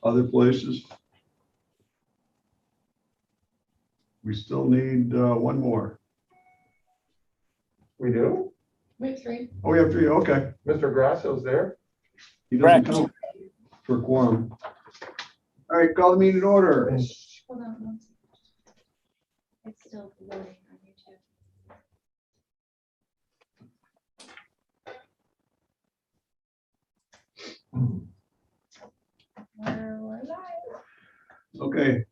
Other places? We still need one more. We do? We have three. Oh, we have three, okay. Mr. Grasso's there? He doesn't Correct. count for quorum. All right, call the meeting in order. Hold on one second. It's still loading on YouTube. We're live. Okay,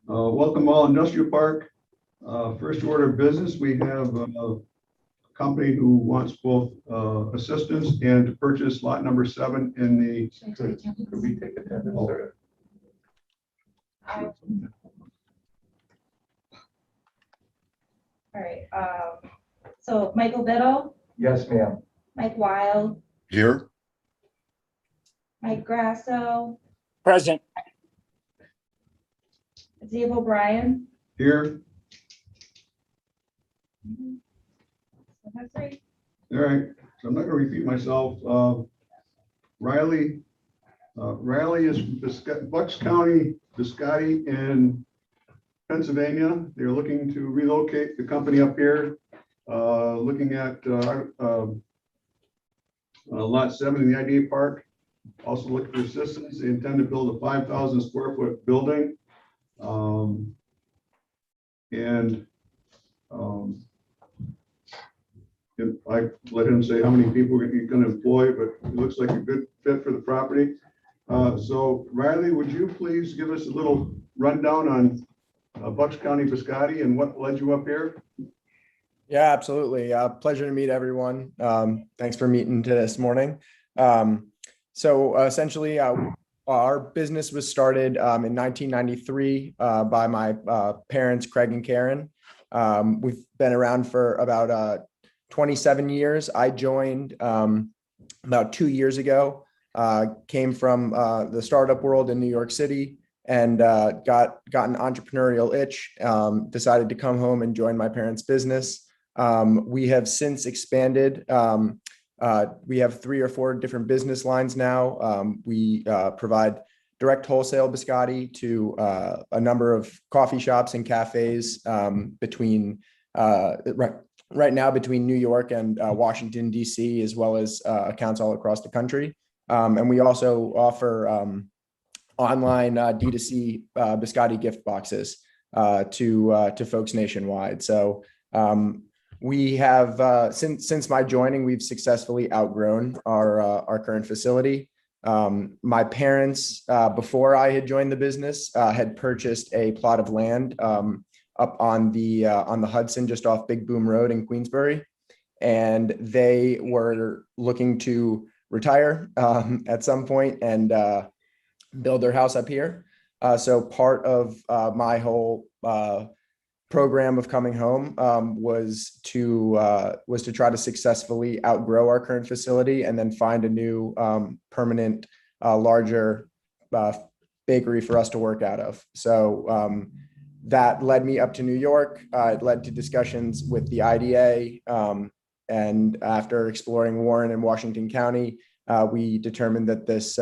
welcome all Industrial Park. First order of business, we have a company who wants both assistance and to purchase lot number 7 in the, Should I take attendance? Could we take attendance or? All right, so Michael Biddle, Yes, ma'am. Mike Wild, Here, Mike Grasso, Present. Steve O'Brien. here, So that's three. all right, so I'm not gonna repeat myself. Riley is Bucks County, Biscotti in Pennsylvania. They're looking to relocate the company up here, looking at lot 7 in the IDA Park. Also looking for assistance. They intend to build a 5,000 square foot building. And I let him say how many people he's going to employ, but it looks like a good fit for the property. So Riley, would you please give us a little rundown on Bucks County Biscotti and what led you up here? Yeah, absolutely. Pleasure to meet everyone. Thanks for meeting this morning. So essentially, our business was started in 1993 by my parents, Craig and Karen. We've been around for about 27 years. I joined about 2 years ago, came from the startup world in New York City and got an entrepreneurial itch, decided to come home and join my parents' business. We have since expanded. We have 3 or 4 different business lines now. We provide direct wholesale biscotti to a number of coffee shops and cafes between right now between New York and Washington, D.C., as well as accounts all across the country. And we also offer online D2C biscotti gift boxes to folks nationwide. So we have since my joining, we've successfully outgrown our current facility. My parents, before I had joined the business, had purchased a plot of land up on the Hudson, just off Big Boom Road in Queensbury, and they were looking to retire at some point and build their house up here. So part of my whole program of coming home was to try to successfully outgrow our current facility and then find a new permanent, larger bakery for us to work out of. So that led me up to New York. It led to discussions with the IDA. And after exploring Warren and Washington County, we determined that this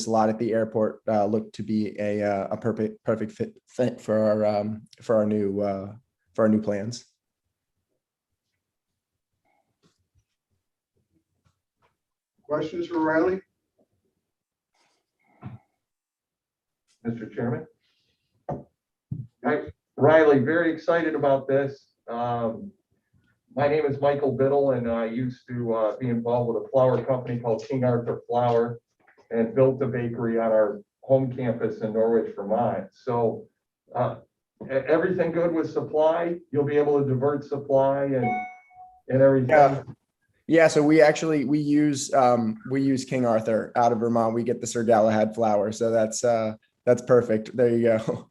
lot at the airport looked to be a perfect fit for our new plans. Questions for Riley? Mr. Chairman? Hi, Riley, very excited about this. My name is Michael Biddle, and I used to be involved with a flour company called King Arthur Flour and built a bakery on our home campus in Norwich, Vermont. So everything good with supply? You'll be able to divert supply and everything? Yeah, so we use King Arthur out of Vermont. We get the Sir Galahad flour, so that's perfect. There you go.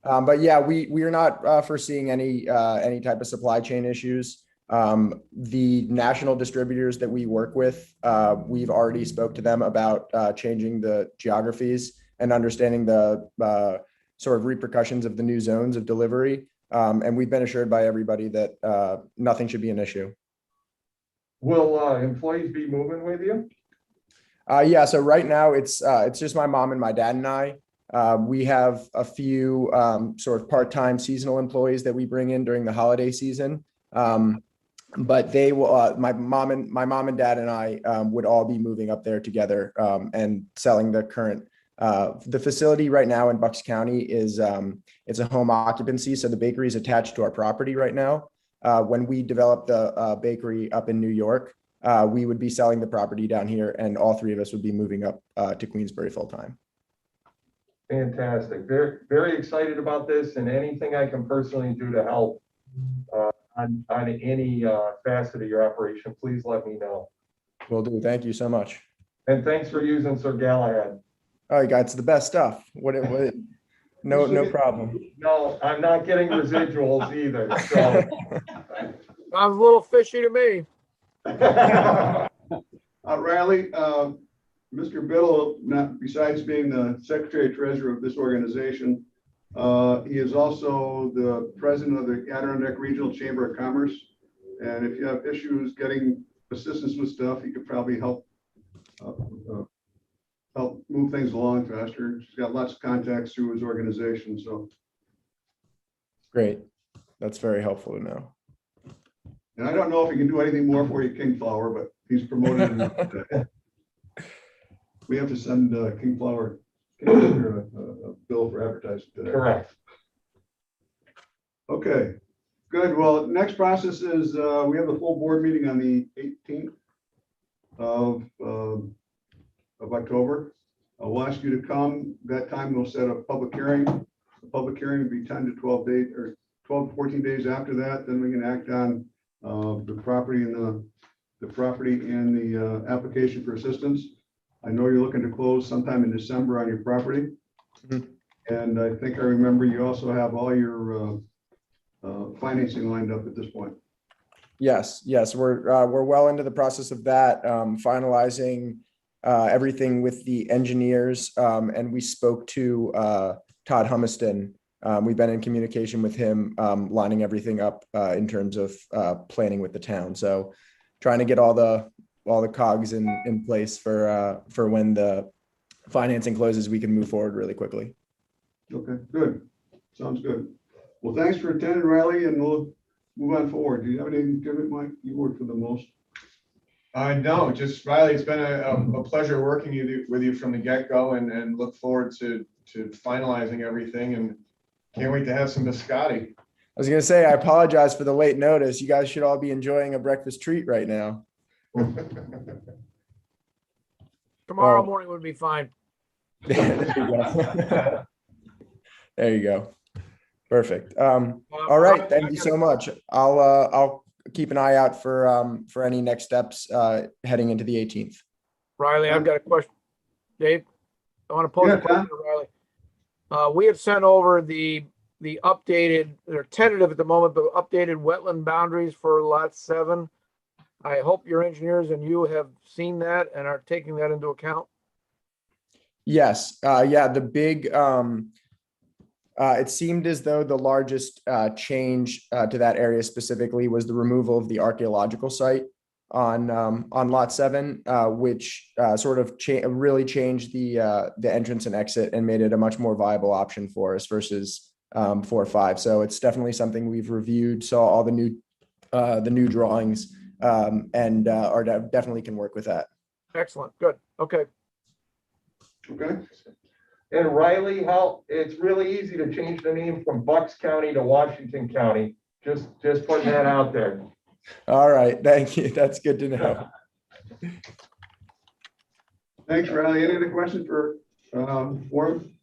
But yeah, we are not foreseeing any type of supply chain issues. The national distributors that we work with, we've already spoke to them about changing the geographies and understanding the sort of repercussions of the new zones of delivery. And we've been assured by everybody that nothing should be an issue. Will employees be moving with you? Yeah, so right now it's just my mom and my dad and I. We have a few sort of part-time seasonal employees that we bring in during the holiday season. But they will, my mom and dad and I would all be moving up there together and selling the current. The facility right now in Bucks County is it's a home occupancy, so the bakery is attached to our property right now. When we develop the bakery up in New York, we would be selling the property down here, and all three of us would be moving up to Queensbury full time. Fantastic. Very, very excited about this, and anything I can personally do to help on any facet of your operation, please let me know. Will do. Thank you so much. And thanks for using Sir Galahad. Oh, you got it's the best stuff. No problem. No, I'm not getting residuals either, so. Sounds a little fishy to me. Riley, Mr. Biddle, besides being the secretary treasurer of this organization, he is also the president of the Adirondack Regional Chamber of Commerce. And if you have issues getting assistance with stuff, he could probably help move things along faster. He's got lots of contacts through his organization, so. Great. That's very helpful to know. And I don't know if he can do anything more for you, King Flower, but he's promoted. We have to send King Flower a bill for advertising today. Correct. Okay, good. Well, next process is we have the full board meeting on the 18th of October. We'll ask you to come. That time we'll set a public hearing. The public hearing will be 10 to 12 days or 12 to 14 days after that. Then we can act on the property and the application for assistance. I know you're looking to close sometime in December on your property. Mhm. And I think I remember you also have all your financing lined up at this point. Yes, we're well into the process of that, finalizing everything with the engineers, and we spoke to Todd Humiston. We've been in communication with him, lining everything up in terms of planning with the town. So trying to get all the cogs in place for when the financing closes, we can move forward really quickly. Okay, good. Sounds good. Well, thanks for attending, Riley, and we'll move on forward. Do you have anything to give it, Mike? You work for the most. No, just Riley, it's been a pleasure working with you from the get-go, and look forward to finalizing everything, and can't wait to have some biscotti. I was gonna say, I apologize for the late notice. You guys should all be enjoying a breakfast treat right now. Tomorrow Oh. morning would be fine. There you go. There you go. Perfect. All right. Thank you so much. I'll keep an eye out for any next steps heading into the 18th. Riley, I've got a question. Dave, I want to pose Yeah, a question to Riley. We had sent over the updated, they're tentative at the moment, but updated wetland boundaries for lot 7. I hope your engineers and you have seen that and are taking that into account. Yes. Yeah. The big, it seemed as though the largest change to that area specifically was the removal of the archaeological site on lot 7, which sort of really changed the entrance and exit and made it a much more viable option for us versus 4 or 5. So it's definitely something we've reviewed, saw all the new drawings, and definitely can work with that. Excellent. Good. Okay. Okay. And Riley, it's really easy to change the name from Bucks County to Washington County. Just putting that out there. All right. Thank you. That's good to know. Thanks, Riley. Any other questions for Warren?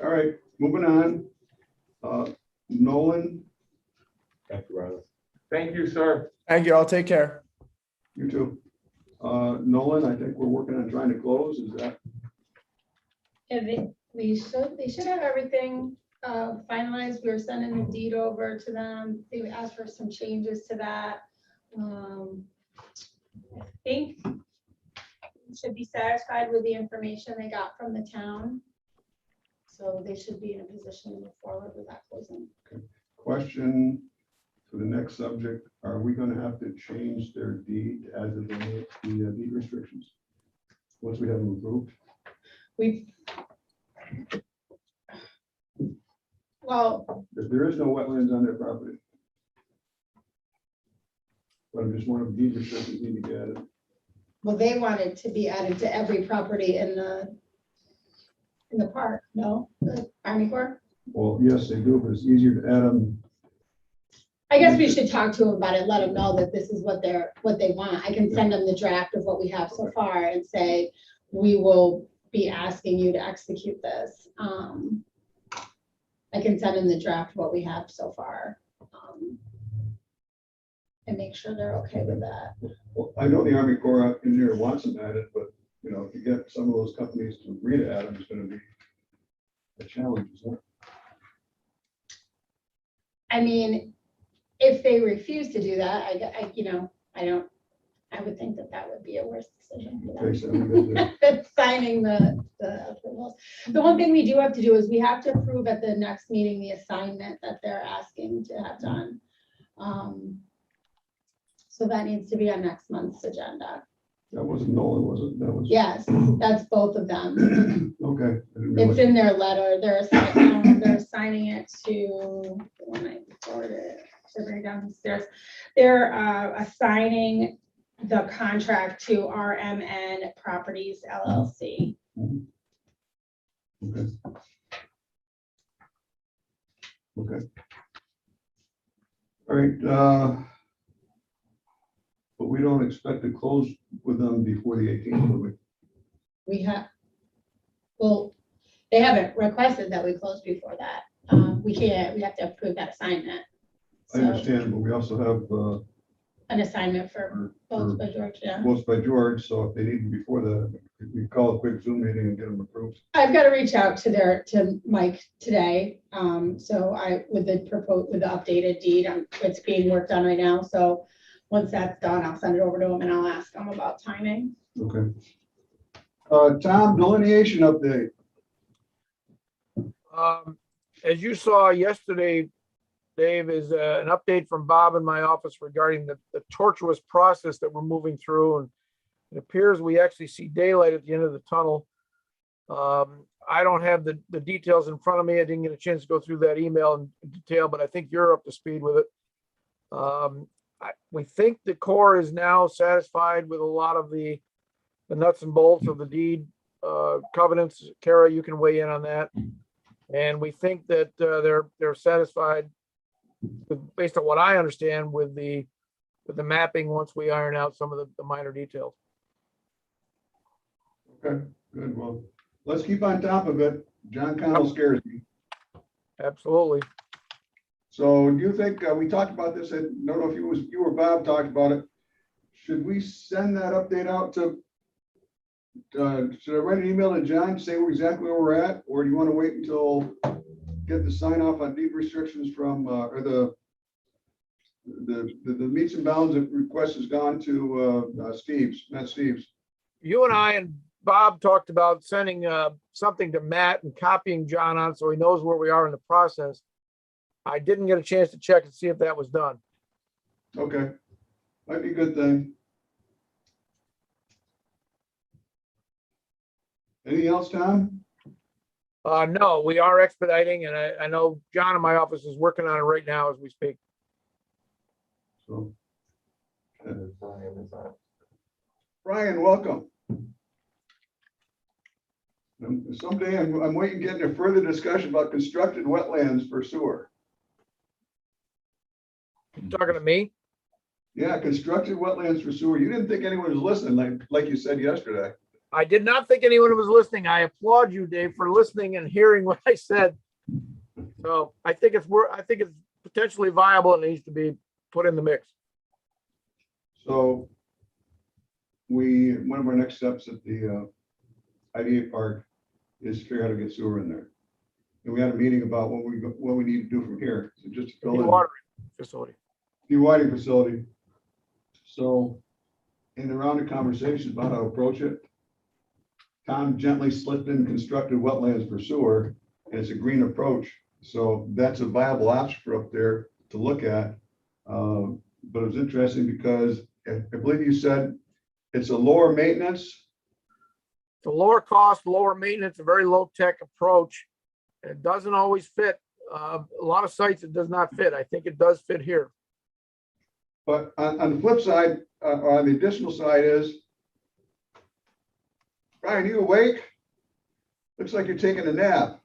All right, moving on. Nolan, Thank you, Riley. Thank you, sir. Thank you. I'll take care. you too. Nolan, I think we're working on trying to close. Is that? Yeah, they should have everything finalized. We were sending the deed over to them. They asked for some changes to that. I think they should be satisfied with the information they got from the town. So they should be in a position to move forward with that closing. Question for the next subject, are we going to have to change their deed as of the deed restrictions? once we have them approved? We. Well, If there is no wetlands on their property. But I'm just wondering if deed restrictions need to get added. well, they wanted to be added to every property in the park, no, the Army Corps? Well, yes, they do, but it's easier to add them. I guess we should talk to them about it, let them know that this is what they want. I can send them the draft of what we have so far and say, we will be asking you to execute this. I can send them the draft of what we have so far. And make sure they're okay with that. Well, I know the Army Corps engineer wants them added, but you know, if you get some of those companies to agree to add them, it's gonna be a challenge, isn't it? I mean, if they refuse to do that, I would think that that would be a worse decision for them. Okay, so I'm Than signing the approvals. The one thing we do have to do is we have to approve at the next meeting, the assignment that they're asking to have done. So that needs to be on next month's agenda. That wasn't Nolan, was it? That was. Yes, that's both of them. Okay. I didn't It's realize- in their letter. They're assigning it to, the one I forwarded, to bring it downstairs. They're assigning the contract to RMN Properties LLC. Okay. Okay. All right, but we don't expect to close with them before the 18th, do we? We have, well, they haven't requested that we close before that. We can't, we have to approve that assignment. I So understand, but we also have an assignment for both by George, yeah. votes by George, so if they need them before that, we call a quick Zoom meeting and get them approved. I've got to reach out to Mike today. So with the updated deed, it's being worked on right now. So once that's done, I'll send it over to him and I'll ask him about timing. Okay. Tom, delineation update. As you saw yesterday, Dave, is an update from Bob in my office regarding the tortuous process that we're moving through. And it appears we actually see daylight at the end of the tunnel. I don't have the details in front of me. I didn't get a chance to go through that email in detail, but I think you're up to speed with it. We think the Corps is now satisfied with a lot of the nuts and bolts of the deed covenants. Kara, you can weigh in on that. And we think that they're satisfied based on what I understand with the mapping once we iron out some of the minor details. Okay, good. Well, let's keep on top of it. John Connell scares me. Absolutely. So do you think, we talked about this, I don't know if you or Bob talked about it. Should we send that update out to, should I write an email to John, say exactly where we're at? Or do you want to wait until get the sign off on deed restrictions from, or the meets and bounds request has gone to Matt Steves? You and I and Bob talked about sending something to Matt and copying John on so he knows where we are in the process. I didn't get a chance to check and see if that was done. Okay, might be a good thing. Anything else, Tom? No, we are expediting, and I know John in my office is working on it right now as we speak. So, Brian is on. Brian, welcome. Someday I'm waiting to get into further discussion about constructed wetlands for sewer. You talking to me? Yeah, constructed wetlands for sewer. You didn't think anyone was listening, like you said yesterday. I did not think anyone was listening. I applaud you, Dave, for listening and hearing what I said. So I think it's potentially viable and needs to be put in the mix. So one of our next steps at the IDA Park is to figure out how to get sewer in there. And we had a meeting about what we need to do from here. So just to fill in. Dewatering facility. Dewatering facility. So in the round of conversations about how to approach it, Tom gently slipped in constructed wetlands for sewer, and it's a green approach. So that's a viable option for up there to look at. But it was interesting because I believe you said it's a lower maintenance It's a lower cost, lower maintenance, a very low tech approach. It doesn't always fit. A lot of sites it does not fit. I think it does fit here. But on the flip side, on the additional side is, Brian, you awake? Looks like you're taking a nap.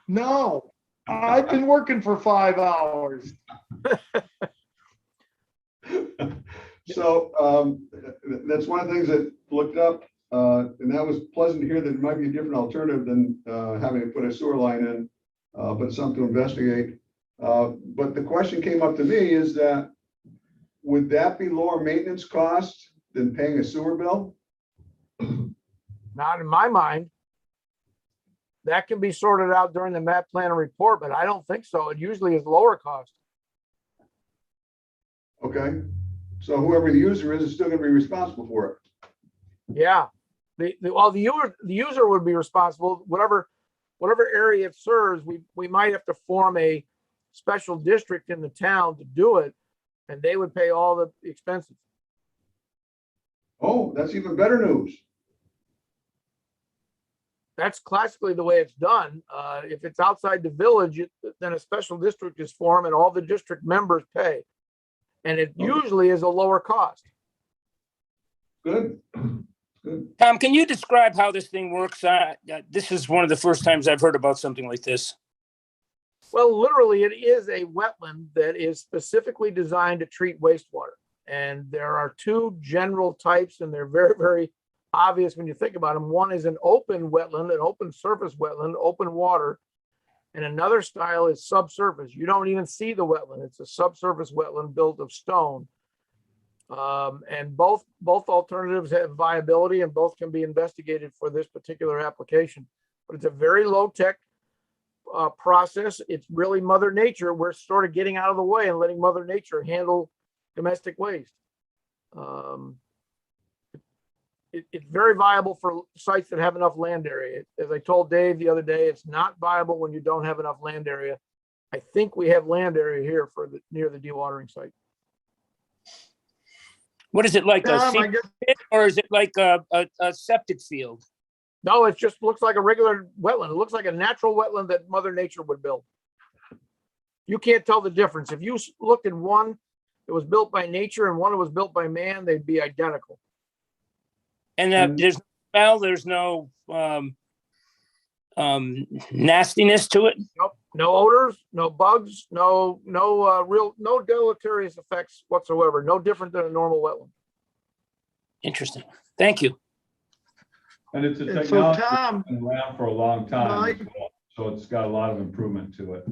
No, I've been working for 5 hours. So that's one of the things that looked up, and that was pleasant to hear that it might be a different alternative than having to put a sewer line in, but it's something to investigate. But the question came up to me is that, would that be lower maintenance cost than paying a sewer bill? Not in my mind. That can be sorted out during the map plan and report, but I don't think so. It usually is lower cost. Okay, so whoever the user is still gonna be responsible for it. Yeah. The user would be responsible, whatever area it serves. We might have to form a special district in the town to do it, and they would pay all the expenses. Oh, that's even better news. That's classically the way it's done. If it's outside the village, then a special district is formed and all the district members pay. And it usually is a lower cost. Good. Tom, can you describe how this thing works? This is one of the first times I've heard about something like this. Well, literally, it is a wetland that is specifically designed to treat wastewater. And there are two general types, and they're very, very obvious when you think about them. One is an open wetland, an open surface wetland, open water. And another style is subsurface. You don't even see the wetland. It's a subsurface wetland built of stone. And both alternatives have viability and both can be investigated for this particular application. But it's a very low tech process. It's really Mother Nature. We're sort of getting out of the way and letting Mother Nature handle domestic waste. It's very viable for sites that have enough land area. As I told Dave the other day, it's not viable when you don't have enough land area. I think we have land area here for near the dewatering site. What is it like, a Tom, I secret guess, pit, or is it like a septic field? No, it just looks like a regular wetland. It looks like a natural wetland that Mother Nature would build. You can't tell the difference. If you looked at one that was built by nature and one that was built by man, they'd be identical. And there's no smell, there's no nastiness to it? Nope, no odors, no bugs, no deleterious effects whatsoever. No different than a normal wetland. Interesting. Thank you. And it's a And so, technology that's Tom, been around for a long time, Mike- as well. So it's got a lot of improvement to it.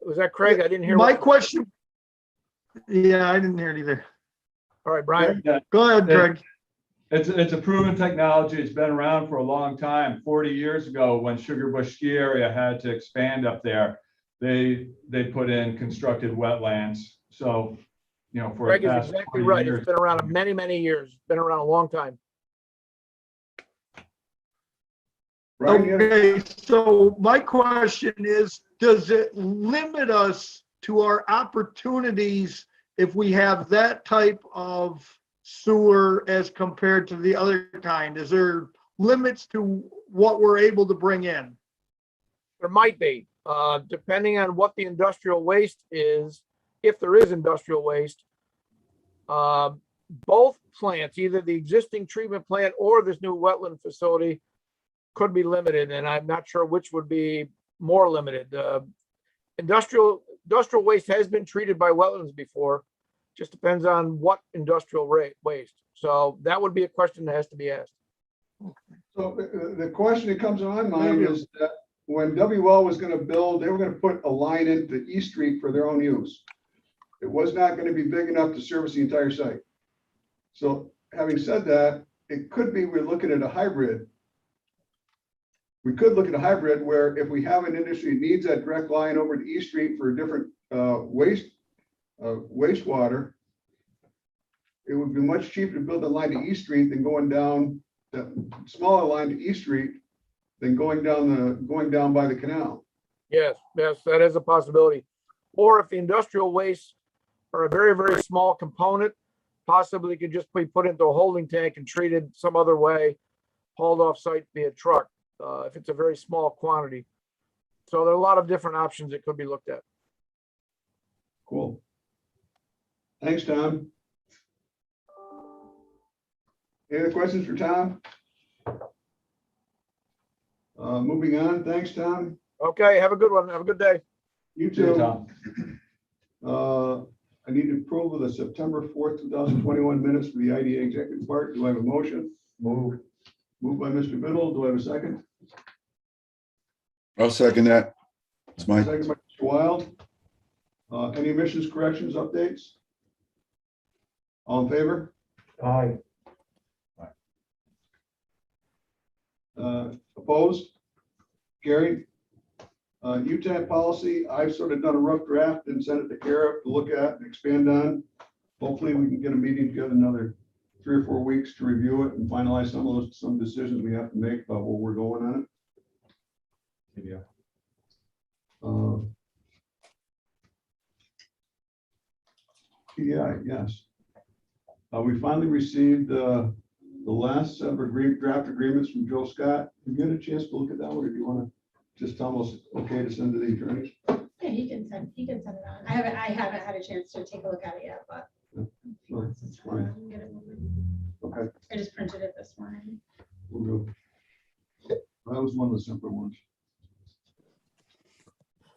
Was that Craig? I didn't hear. my question, yeah, I didn't hear it either. All right, Brian. Yeah, Go ahead, Greg. it's a proven technology. It's been around for a long time. 40 years ago, when Sugar Bush Ski Area had to expand up there, they put in constructed wetlands. So, for Craig the is past exactly 20 right. years, It's been around many, many years. It's been around a long time. Brian, you have- Okay, so my question is, does it limit us to our opportunities if we have that type of sewer as compared to the other kind? Is there limits to what we're able to bring in? There might be, depending on what the industrial waste is, if there is industrial waste. Both plants, either the existing treatment plant or this new wetland facility, could be limited, and I'm not sure which would be more limited. Industrial waste has been treated by wetlands before. Just depends on what industrial waste. So that would be a question that has to be asked. So the question that comes to my mind is that when WL was gonna build, they were gonna put a line into East Street for their own use. It was not gonna be big enough to service the entire site. So having said that, it could be we're looking at a hybrid. We could look at a hybrid where if we have an industry that needs that direct line over to East Street for a different wastewater, it would be much cheaper to build a line to East Street than going down that smaller line to East Street than going down by the canal. Yes, that is a possibility. Or if the industrial wastes are a very, very small component, possibly could just be put into a holding tank and treated some other way. hauled off site via truck, if it's a very small quantity. So there are a lot of different options that could be looked at. Cool. Thanks, Tom. Any other questions for Tom? Moving on. Thanks, Tom. Okay, have a good one. Have a good day. You See you, too. Tom. I need approval of the September 4th, 2021 minutes for the IDA executive part. Do I have a motion? Move. Moved by Mr. Biddle. Do I have a second? I'll second that. It's Mike. Second by Mr. Wild. Any omissions, corrections, updates? All in favor? Aye. Opposed? Carried. UTAP policy, I've sort of done a rough draft and sent it to Kara to look at and expand on. Hopefully, we can get a meeting together another 3 or 4 weeks to review it and finalize some decisions we have to make about where we're going on it. Yeah. PDI, yes. We finally received the last set of draft agreements from Joe Scott. Have you had a chance to look at that one, or do you want to just tell us okay to send to the attorneys? Yeah, he can send it on. I haven't had a chance to take a look at it yet, but. Sure, that's fine. Get it moving. Okay, I just printed it this morning. we'll do. That was one of the simpler ones.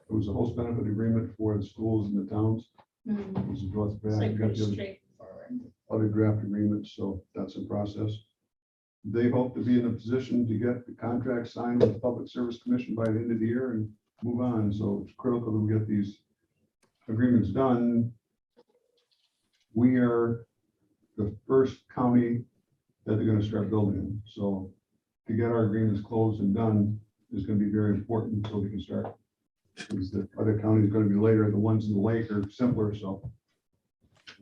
It was a host benefit agreement for the schools and the towns. It was a draft It's draft. like We got pretty the other- straightforward. other draft agreements, so that's in process. They hope to be in a position to get the contract signed with the Public Service Commission by the end of the year and move on. So it's critical that we get these agreements done. We are the first county that they're gonna start building in. So to get our agreements closed and done is gonna be very important so we can start. Because the other counties are gonna be later, the ones in the lake are simpler, so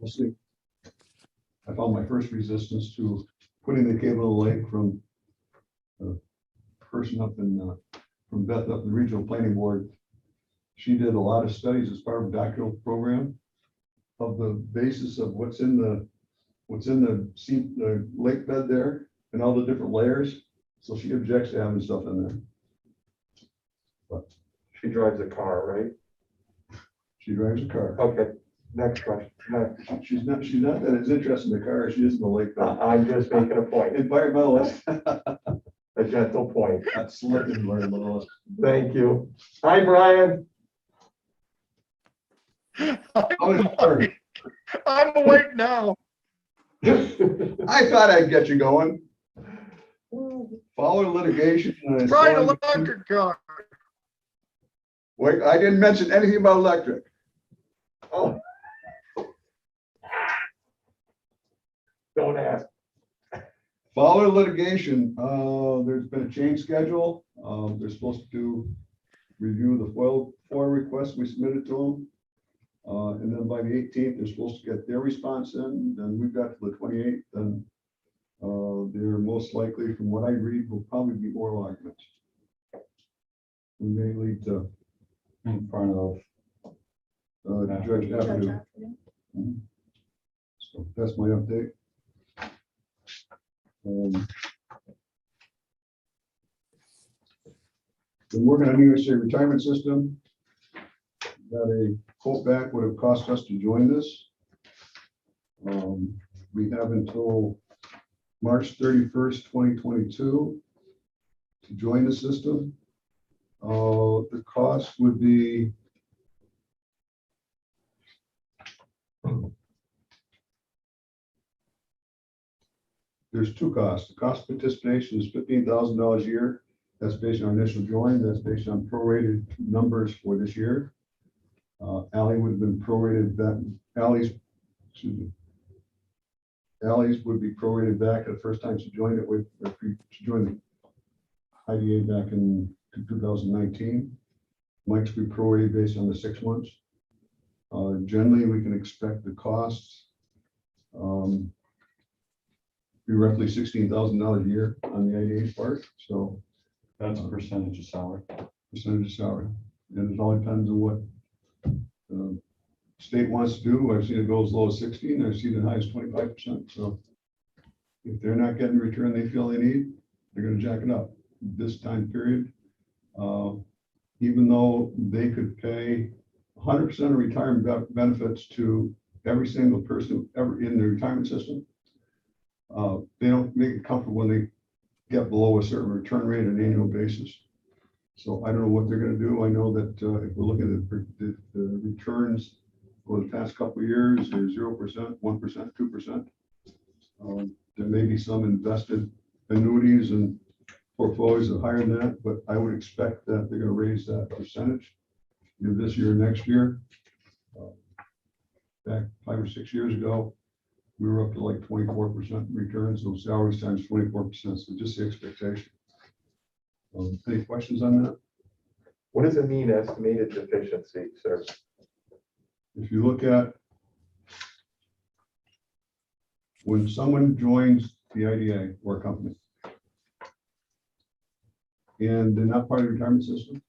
we'll see. I found my first resistance to putting the cable in the lake from a person up in, from Beth up in the regional planning board. She did a lot of studies as part of a doctoral program of the basis of what's in the lake bed there and all the different layers. So she objects to having stuff in there. But She drives a car, right? she drives a car. Okay, next question. Next. She's not that as interested in the car as she is in the lake bed. I'm just making a point, Environmentalist. a gentle point. That's selective environmentalist. Thank you. Hi, Brian. I'm awake now. I thought I'd get you going. Follow litigation. Trying electric car. Wait, I didn't mention anything about electric. Oh. Don't ask. Follow litigation, there's been a change schedule. They're supposed to review the FOIL request we submitted to them. And then by the 18th, they're supposed to get their response in, then we've got to the 28th, and they're most likely, from what I read, will probably be oral arguments. We may lead to In front of. Judge Avenue. So that's my update. Been working on USA retirement system. Got a quote back what it cost us to join this. We have until March 31st, 2022 to join the system. The cost would be there's two costs. The cost of participation is $15,000 a year. That's based on our initial join. That's based on prorated numbers for this year. Ally would have been prorated back. Ally's would be prorated back at the first time she joined it with, she joined the IDA back in 2019. Mike's would be prorated based on the 6 months. Generally, we can expect the costs be roughly $16,000 a year on the IDA part. So That's a percentage of salary. percentage of salary, and it all depends on what the state wants to do. I've seen it go as low as 60, and I've seen it high as 25%. So if they're not getting the return they feel they need, they're gonna jack it up this time period. Even though they could pay 100% of retirement benefits to every single person ever in the retirement system, they don't make it comfortable when they get below a certain return rate on an annual basis. So I don't know what they're gonna do. I know that if we're looking at the returns over the past couple of years, they're 0%, 1%, 2%. There may be some invested annuities and portfolios that are higher than that, but I would expect that they're gonna raise that percentage this year, next year. Back 5 or 6 years ago, we were up to like 24% returns, so salaries times 24%, so just the expectation. Any questions on that? What does it mean, estimated deficiency, sir? If you look at when someone joins the IDA or a company and they're not part of the retirement system,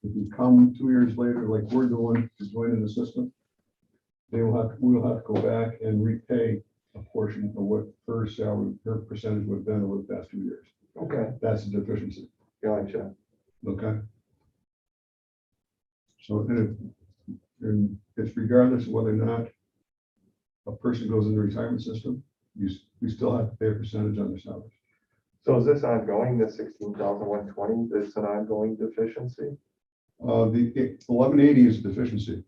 if you come 2 years later, like we're doing, to join in the system, we will have to go back and repay a portion of what her salary, her percentage would have been over the past 2 years. Okay, That's a deficiency. gotcha. Okay. So and it's regardless of whether or not a person goes in the retirement system, we still have to pay a percentage on their salary. So is this ongoing, the 16,120, is an ongoing deficiency? The 1180 is a deficiency.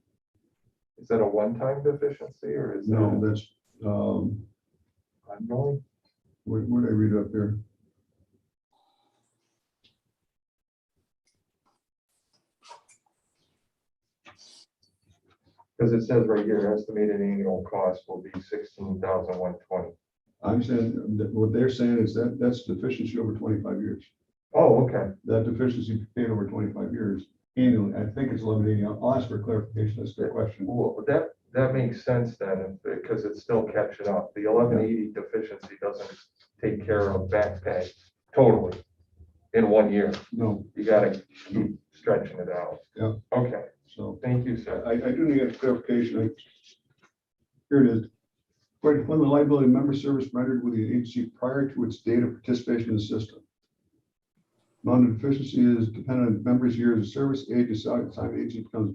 Is that a one-time deficiency or is No, that that's, ongoing? where did I read it up there? Because it says right here, estimated annual cost will be 16,120. I'm saying that what they're saying is that that's deficiency over 25 years. Oh, okay. That deficiency paid over 25 years annually. I think it's 1180. I'll ask for clarification. That's the question. Well, that makes sense then, because it's still catching up. The 1180 deficiency doesn't take care of back pay totally in 1 year. No, You gotta keep stretching it out. Yeah. Okay, so thank you, sir. I do need a clarification. Here it is. For the liability member service rendered with the agency prior to its date of participation in the system. Amount of deficiency is dependent on the member's years of service, age, and salary at the time the agency becomes a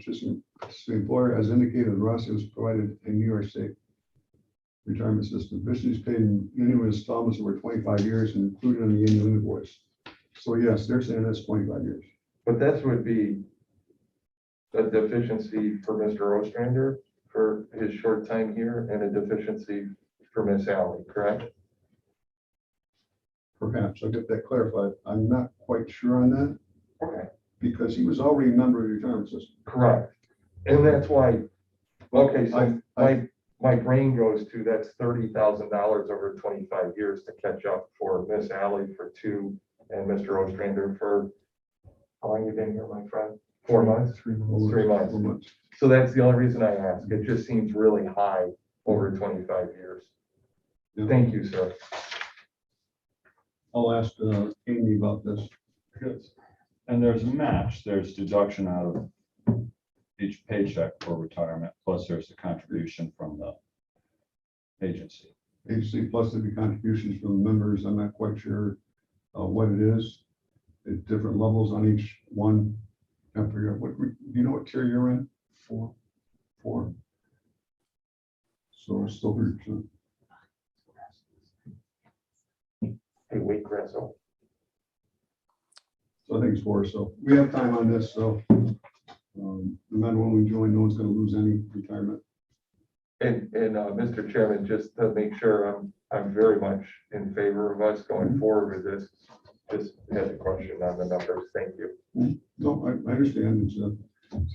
participating employer, as indicated in the ROSI was provided in New York State retirement system. Deficiency is paid in annual installments over 25 years and included in the annual invoice. So yes, they're saying that's 25 years. But that would be a deficiency for Mr. Ostrander for his short time here and a deficiency for Miss Alley, correct? Perhaps I'll get that clarified. I'm not quite sure on that Okay. because he was already a member of the retirement system. Correct. And that's why, okay, so I- my brain goes to that's $30,000 over 25 years to catch up for Miss Alley for 2 and Mr. Ostrander for, how long you been here, my friend? 4 months? 3 months. 3 months. 4 months. So that's the only reason I ask. It just seems really high over 25 years. Yeah. Thank you, sir. I'll ask Amy about this. Yes. And there's a match, there's deduction out of each paycheck for retirement, plus there's a contribution from the agency. Agency plus the contributions from the members. I'm not quite sure what it is. At different levels on each one. I figure out do you know what tier you're in? 4. So it's still 30%. Hey, wait, Grasso. So I think it's 4. So we have time on this. So no matter when we join, no one's going to lose any retirement. And Mr. Chairman, just to make sure I'm very much in favor of us going forward with this, just had a question on the numbers. Thank you. No, I understand. It's a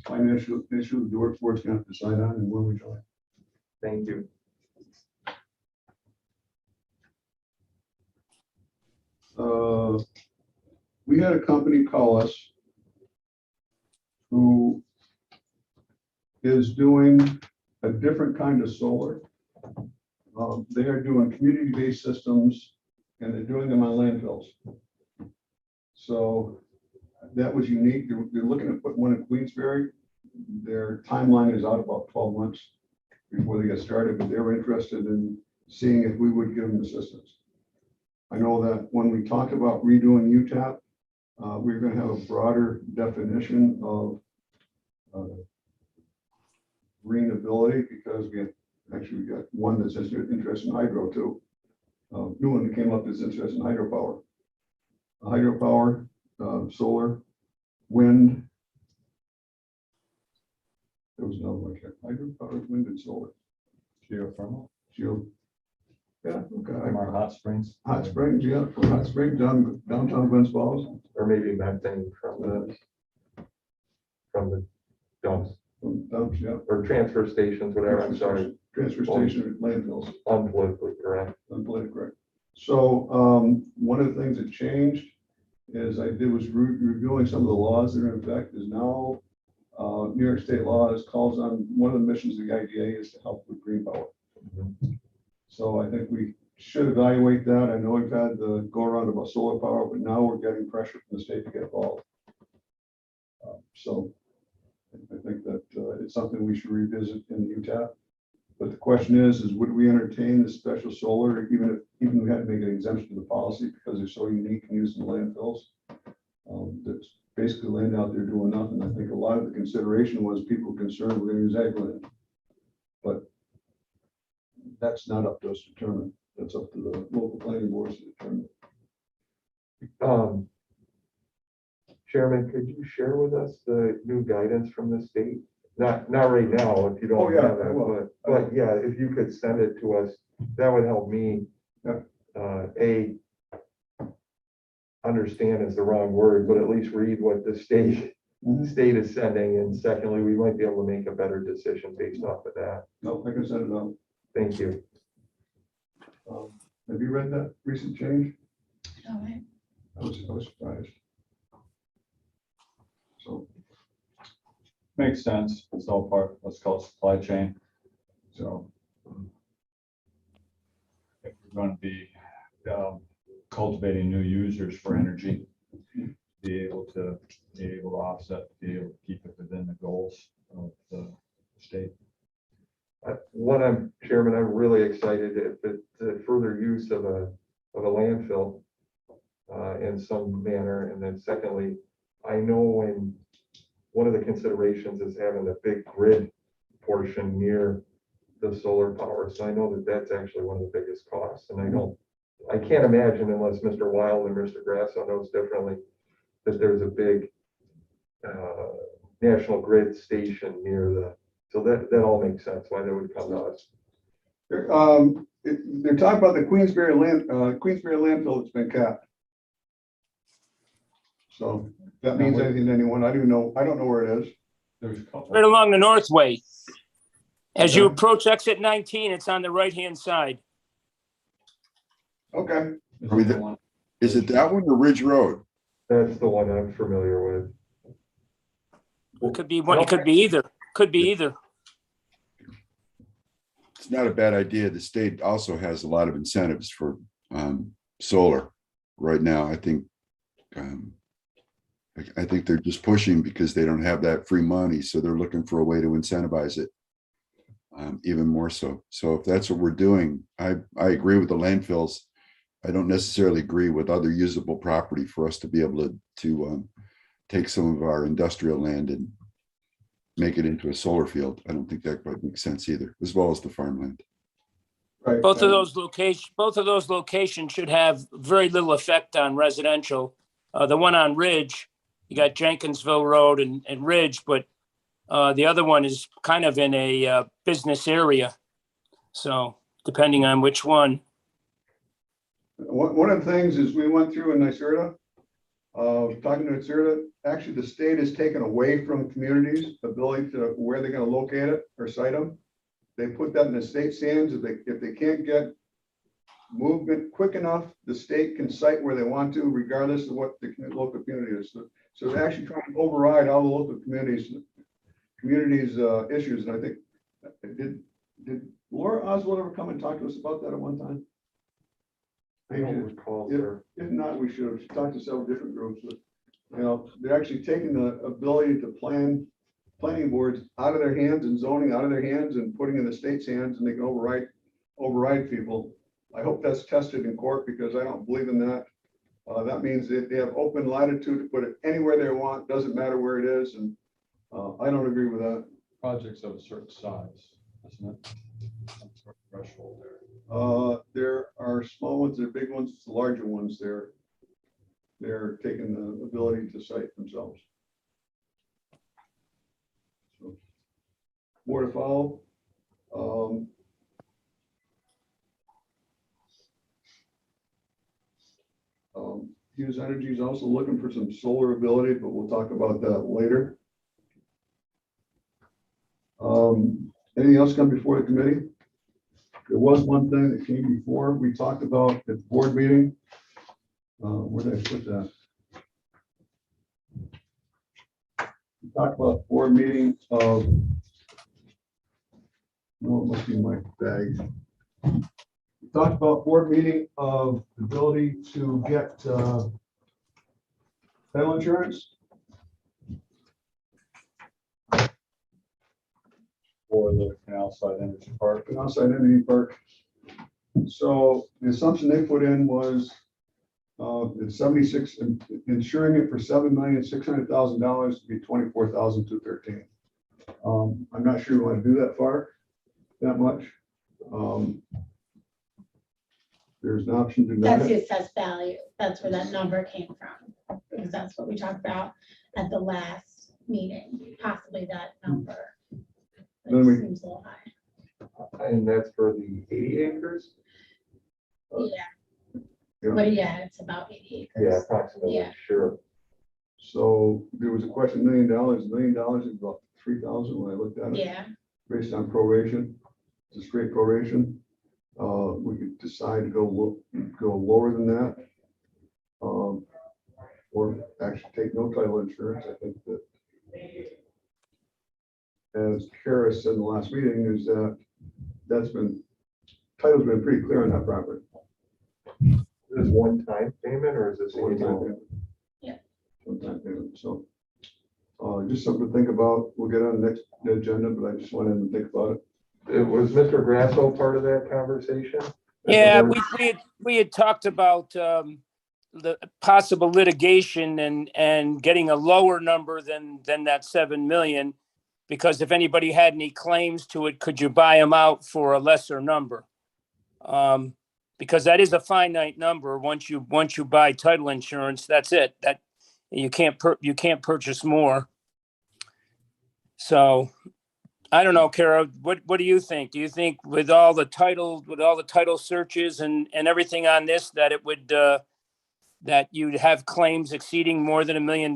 financial issue the workforce going to decide on and when we join. Thank you. We had a company call us who is doing a different kind of solar. They are doing community-based systems and they're doing them on landfills. So that was unique. They're looking to put one in Queensbury. Their timeline is out about 12 months before they get started, but they were interested in seeing if we would give them assistance. I know that when we talked about redoing UTAP, we're gonna have a broader definition of green ability, because we got one that's interested in hydro too. New one that came up is interested in hydropower. Hydropower, solar, wind. There was another one, hydropower, wind and solar. Geothermal, Geo. Yeah, from okay. our hot springs. Hot Springs, yeah, from Hot Springs downtown Glens Falls. Or maybe methane from the dumps From dumps, yeah. or transfer stations, whatever, I'm sorry, Transfer station, landfills, unpolitically correct. unpolitically correct. So, one of the things that changed is reviewing some of the laws that are in effect is now, New York State laws calls on, one of the missions of the IDA is to help with green power. So I think we should evaluate that. I know we've had the go around about solar power, but now we're getting pressure from the state to get involved. So I think that it's something we should revisit in the UTAP. But the question is would we entertain the special solar, even if we had to make an exemption to the policy because they're so unique and used in landfills? That's basically land out there doing nothing. I think a lot of the consideration was people were concerned we're going to use ag land. But that's not up to us to determine. That's up to the local planning boards to determine. Chairman, could you share with us the new guidance from the state? Not right now, if you Oh, don't yeah, have I it, will. but yeah, if you could send it to us, that would help me. Yeah. Understand is the wrong word, but at least read what the state is sending. And secondly, we might be able to make a better decision based off of that. No, I can send it out. Thank you. Have you read that recent change? All right. I was surprised. So, Makes sense. It's all part, let's call it supply chain. So if we're going to be cultivating new users for energy, be able to offset, be able to keep it within the goals of the state. Chairman, I'm really excited at the further use of a landfill in some manner. And then secondly, I know when one of the considerations is having a big grid portion near the solar power. So I know that that's actually one of the biggest costs. And I can't imagine unless Mr. Wild and Mr. Grasso knows differently, that there's a big national grid station near so that all makes sense why they would come to us. they're talking about the Queensbury landfill that's been capped. So if that means anything to anyone. I don't know where it is. There's a couple. Right along the Northway. As you approach exit 19, it's on the right-hand side. Okay. Is it that one or Ridge Road? That's the one I'm familiar with. It could be one, it could be either. Could be either. It's not a bad idea. The state also has a lot of incentives for solar right now. I think they're just pushing because they don't have that free money. So they're looking for a way to incentivize it even more so. So if that's what we're doing, I agree with the landfills. I don't necessarily agree with other usable property for us to be able to take some of our industrial land and make it into a solar field. I don't think that quite makes sense either, as well as the farmland. Right. Both of those locations should have very little effect on residential. The one on Ridge, you got Jenkinsville Road and Ridge, but the other one is kind of in a business area. So depending on which one. One of the things is we went through in NYSERDA, talking to NYSERDA, actually the state has taken away from communities the ability to where they're going to locate it or site them. They put that in the state's hands. If they can't get movement quick enough, the state can site where they want to, regardless of what the local community is. So they're actually trying to override all the local communities issues. And I think, did Laura Oswald ever come and talk to us about that at one time? I don't recall, sir. If not, we should have talked to several different groups. But, they're actually taking the ability to planning boards out of their hands and zoning out of their hands and putting in the state's hands, and they can override people. I hope that's tested in court because I don't believe in that. That means that they have open latitude to put it anywhere they want, doesn't matter where it is, and I don't agree with that. Projects of a certain size, isn't it? Some sort of threshold there. There are small ones, there are big ones, the larger ones, they're taking the ability to cite themselves. So, more to follow. Hughes Energy is also looking for some solar ability, but we'll talk about that later. Anything else come before the committee? There was one thing that came before, we talked about at the board meeting. Where did I put that? We talked about board meeting of, no, it must be in my bag. We talked about board meeting of the ability to get title insurance. For the Canal Side Energy Park. Outside Energy Park. So the assumption they put in was it's 76, insuring it for $7,600,000 to be $24,213. I'm not sure we want to do that far, that much. There's an option to That's deny the it. assessed value. That's where that number came from, because that's what we talked about at the last meeting, possibly that number. Then we- It seems a little high. And that's for the 80 acres? Yeah, Yeah. but yeah, it's about 80 acres. Yeah, approximately, Yeah. sure. So there was a question, $1 million. $1 million is about 3,000 when I looked at it. Yeah, Based on proration, it's a straight proration. We could decide to go lower than that. Or actually take no title insurance. I think that, as Kara said in the last meeting, is that title's been pretty clear on that property. Is this one-time payment or is this One-time annual? payment. Yeah. One-time payment, so. Just something to think about. We'll get on the next agenda, but I just wanted to think about it. Was Mr. Grasso part of that conversation? Yeah, we had talked about the possible litigation and getting a lower number than that 7 million. Because if anybody had any claims to it, could you buy them out for a lesser number? Because that is a finite number. Once you buy title insurance, that's it. That you can't purchase more. So I don't know, Kara, what do you think? Do you think with all the title searches and everything on this, that it would, that you'd have claims exceeding more than $1 million?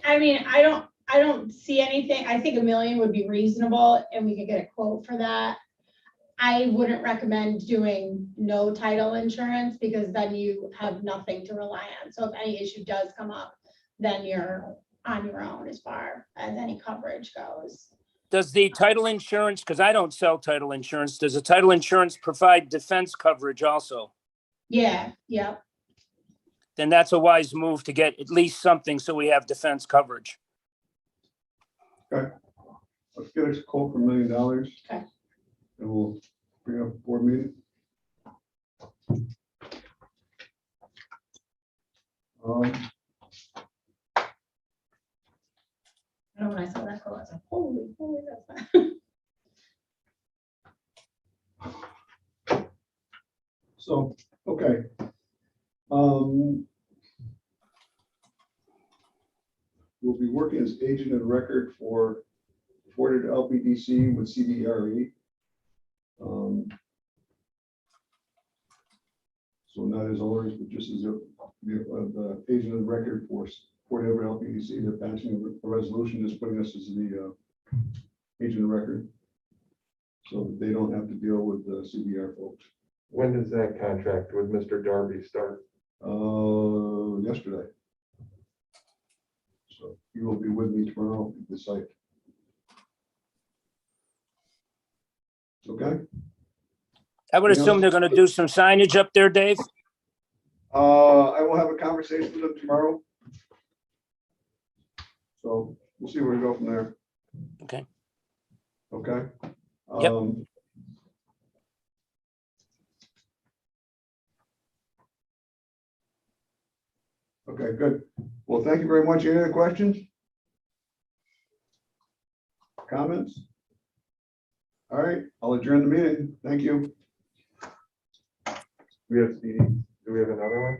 I mean, I don't see anything. I think $1 million would be reasonable and we could get a quote for that. I wouldn't recommend doing no title insurance because then you have nothing to rely on. So if any issue does come up, then you're on your own as far as any coverage goes. Does the title insurance, because I don't sell title insurance, does the title insurance provide defense coverage also? Yeah, yep. Then that's a wise move to get at least something so we have defense coverage. Let's get a quote for $1 million. Okay. And we'll bring up a board meeting. I know when I saw that quote, I was like, holy, that's So, okay. We'll be working as agent of record for Forted LPDC with CBRE. So not as owners, but just as the agent of record for Forted LPDC. They're passing a resolution just putting us as the agent of record. So that they don't have to deal with the CBR folks. When does that contract with Mr. Darby start? Yesterday. So you will be with me tomorrow at the site. Okay. I would assume they're going to do some signage up there, Dave. I will have a conversation with them tomorrow. So we'll see where we go from there. Okay. Okay. Yep. Okay, good. Well, thank you very much. Any other questions? Comments? All right, I'll adjourn the meeting. Thank you. We have Stevie, do we have another one?